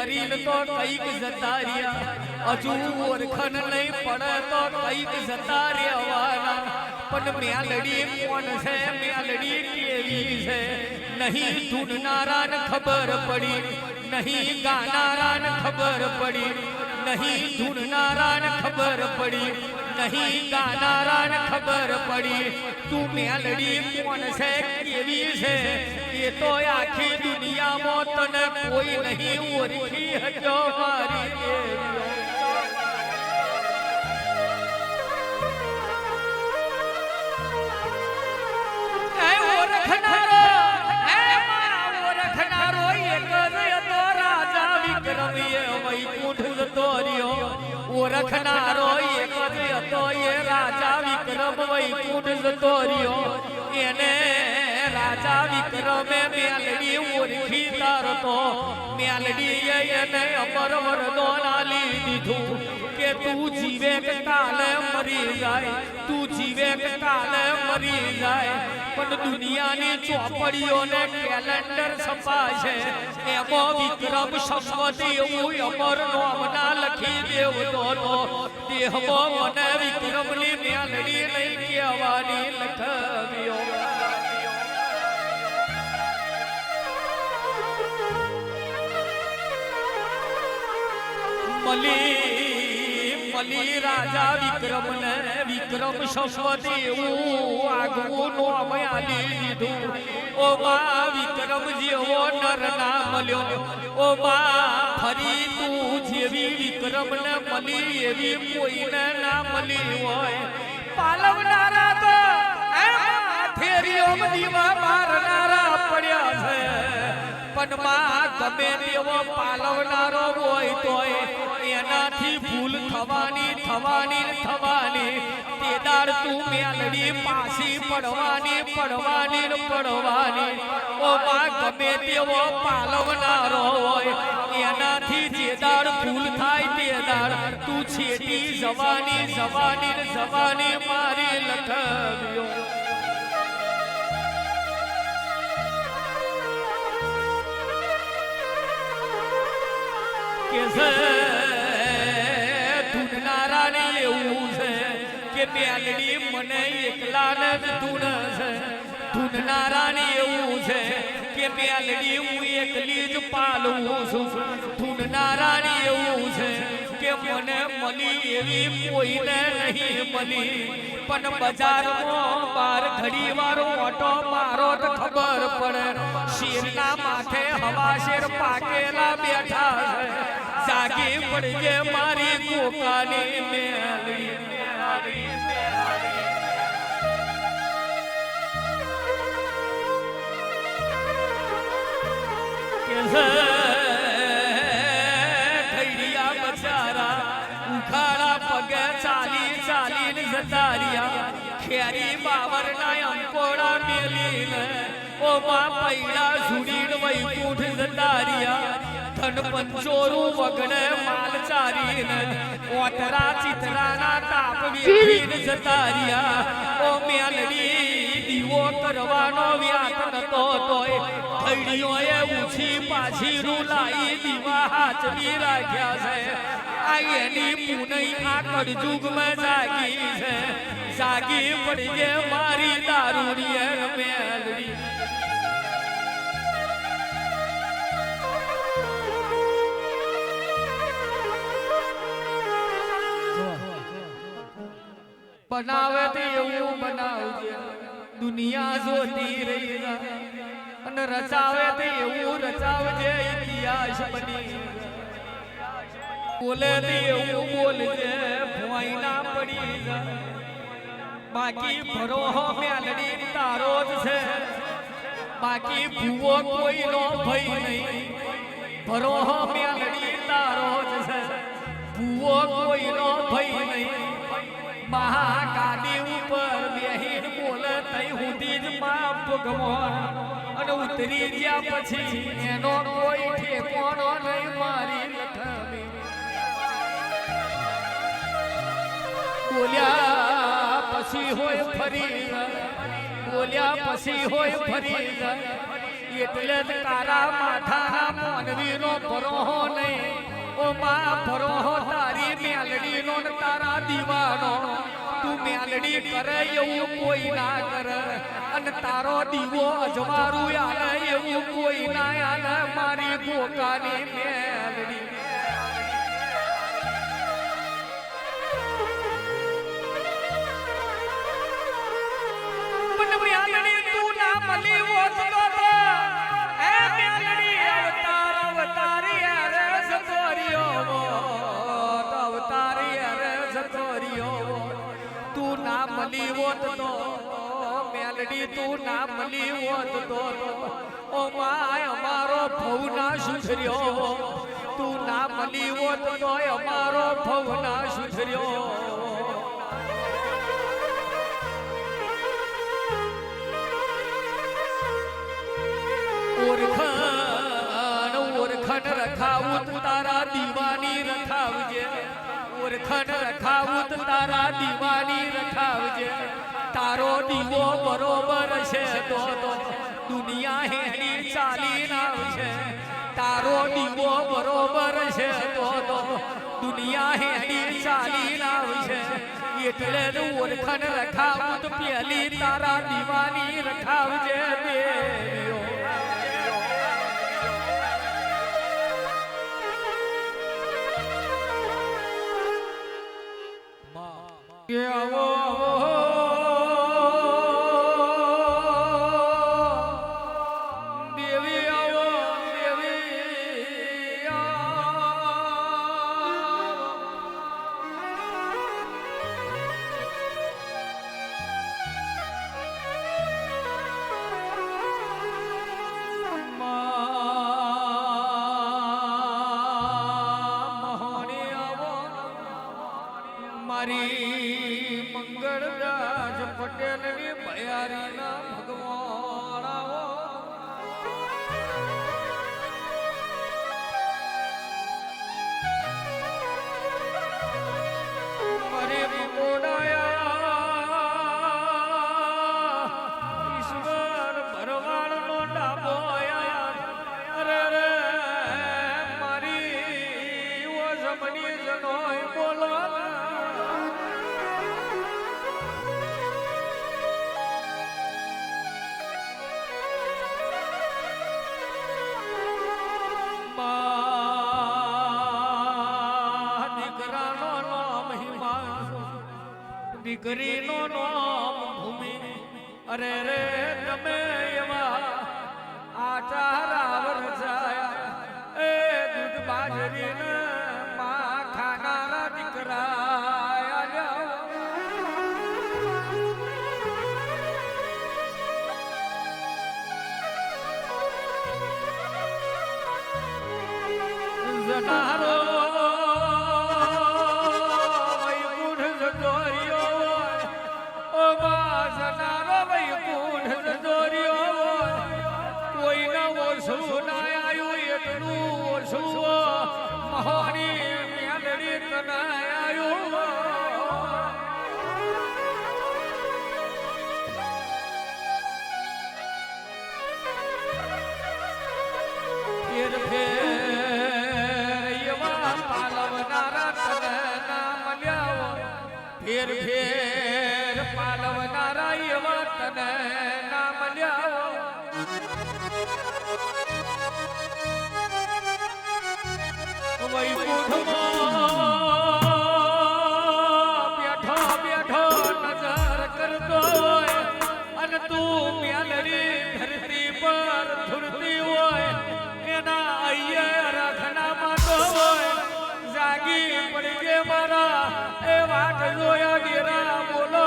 કરીને તો કઈક જતા રહ્યા હજુ ઓળખણ નહીં પડે તો કઈક જતા રહેવાના પણ મેલડી કોણ છે મેલડી કેવી છે નહીં ધૂનનારાને ખબર પડી નહીં ગાનારાને ખબર પડી નહીં ધૂનનારાને ખબર પડી નહીં ગાનારાને ખબર પડી તું મેલડી કોણ છે કેવી છે એ તો આખી દુનિયામાં તને કોઈ નહીં ઓળખી હજો મારી ઓળખનારો એક જ હતો રાજા વિક્રમીએ વૈકુંઠ જતો રહ્યો ઓળખનારો એક જ હતો એ રાજા વિક્રમ વૈકુંઠ જતો રહ્યો એને રાજા વિક્રમે મેલડી ઓળખી તારતો મેલડીએ એને અમર વરદાન આલી દીધું કે તું જીવે કે કાલે મરી જાય તું જીવે કે કાલે મરી જાય પણ દુનિયાની ચોપડીઓને કેલેન્ડર છપાશે એમાં વિક્રમ સંવત એવું અમર નામના લખી દેવતો હતો દેહમાં મને વિક્રમની મેલડી નહીં કહેવાની લખાવ્યો મલી રાજા વિક્રમને વિક્રમ સંવત એવું આગવું નામ આલી દીધું ઓ માં વિક્રમ જેવો નર ના મળ્યો ઓ માં ફરી તું જેવી વિક્રમને મળી એવી કોઈને ના મળી હોય પાલવનારા તો થેરીઓ દીવા મારનારા પડ્યા છે પણ માં ગમે તેવો પાલવનારો હોય તોય એનાથી ભૂલ થવાની તે દાડ તું મેલડી પાછી પડવાની ઓ માં ગમે તેવો પાલવનારો હોય એનાથી જે દાડ ભૂલ થાય તે દાડ તું છેટી જવાની મારી લખાવ્યો ધૂનનારાને એવું છે કે મેલડી મને એકલાને જ ધૂન છે ધૂનનારાને એવું છે કે મેલડી હું એકલી જ પાલું છું ધૂનનારાને એવું છે કે મને મળી એવી કોઈને નહીં મળી પણ બજારમાં બાર ઘડી વાળો ઓટો મારો તો ખબર પડે શેરના માથે હવા શેર પાકેલા બેઠા છે જાગી પડજે મારી કોકાની મેલડી ઠૈડિયા બચારા ઉખાડા પગે ચાલીને જતા રહ્યા ખેરી બાવરના અંકોડા મેલીને ઓ માં પૈડા ઝુડીને વૈકુંઠ જતા રહ્યા ધન પંચોરું વગડે માલ ચારીને ઓતરા ચિત્રાના તાપ વેઠીને જતા રહ્યા ઓ મેલડી દીવો કરવાનો વ્યાત નતો તોય થઈડીઓએ ઊંચી પાછી રૂલાઈ દીવા હાચવી રાખ્યા છે આ એની પૂનઈ આ કળજુગમાં જાગી છે જાગી પડજે મારી દારૂડીએ મેલડી બનાવે તે એવું બનાવજે દુનિયા જોતી રહી અને રચાવે તે એવું રચાવજે ઇતિહાસ બની બોલે તે એવું બોલજે ભોય ના પડી બાકી ભરોહો મેલડી તારો જ છે બાકી ભૂવો કોઈનો ભય નહીં ભરોહો મેલડી તારો જ છે ભૂવો કોઈનો ભય નહીં મહાકાલી ઉપર બેહીન બોલે તઈ હુધી જ માં ભગવાન અને ઉતરી ગયા પછી એનો કોઈ ઠેકાણો નહીં મારી લખાવી બોલ્યા પછી હોય ફરી બોલ્યા પછી હોય ફરી એટલે જ તારા માથાના માનવીનો ભરોહો નહીં દીવાનો તું મેલડી કરે એવું કોઈ ના કરે અને તારો દીવો અજવારું આલે એવું કોઈ ના આલે મારી ગોકાની મેલડી પણ મેલડી તું ના મળી હોત તો એ મેલડી અવતાર અવતારી અરે સતોરિયો અવતારી અરે સતોરિયો તું ના મળી હોત તો મેલડી તું ના મળી હોત તો ઓ માય અમારો ભવ ના સુધર્યો તું ના મળી હોત તો અમારો ભવ ના સુધર્યો ઓરખણ રખાવું તારા દીવાની રખાવજે ઓરખણ રખાવું તારા દીવાની રખાવજે તારો દીવો બરોબર છે તો દુનિયા હેડી ચાલી આવશે તારો દીવો બરોબર છે તો દુનિયા હેડી ચાલી આવશે એટલે ઓરખણ રખાવું પેલી તારા દીવાની રખાવજે દેવીઓ કે આવો દેવી આવો દેવી મારી મંગળદાસ પટેલની ભયારીના ભગવાન આવો મારી મકોડાયા ઈશ્વર ભરવાડનો ડાબોયા અરે રે મારી ઓ જમની જનોય બોલો દીકરીનો નામ ભૂમિ અરે રે તમે એવા આચારા વરસાયા એ દૂધ બાજરીને માં ખાનારા દીકરા જનારો મહાની મેલડી તનાયો ફેર ફેર એવા પાલવનારા તને ના મળ્યા ફેર ફેર પાલવનારા એવા તને ના મળ્યા બેઠો બેઠો નજર કરતો હોય અને તું મેલડી ધરતી પર ધૂળતી હોય એના અહીંયા રાખનામાં તો હોય જાગી પડજે મારા એ વાટ જોયા ગેરા બોલો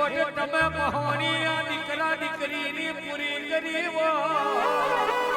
ખોટ તમે મહોણી આ દીકરા દીકરીની પૂરી કરી હોય